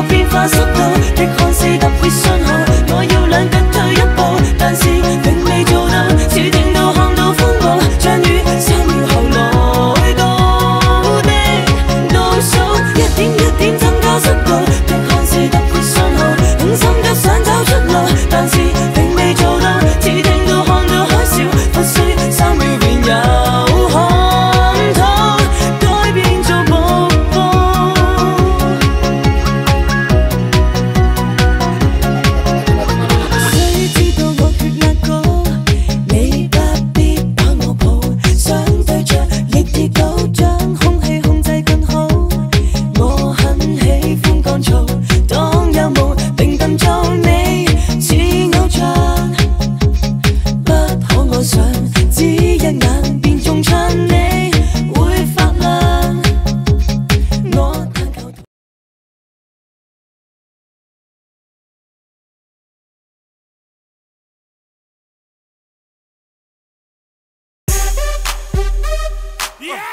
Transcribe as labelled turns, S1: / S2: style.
S1: 個變化速度，的看似特別信號。我要兩腳退一步，但是並未做到，只聽到看到風暴，將於3秒後來到的倒數，一點一點增加速度，的看似特別信號。狠心腳想找出路，但是並未做到，只聽到看到海嘯，不需3秒便有看透，改變做瀑布。雖知道我血壓高，你不必把我抱，想對着逆鐵狗將空氣控制更好。我很喜歡乾燥，當有霧並笨做你似偶像，不可我想只一眼便中槍，你會發亮。我但求
S2: Yeah!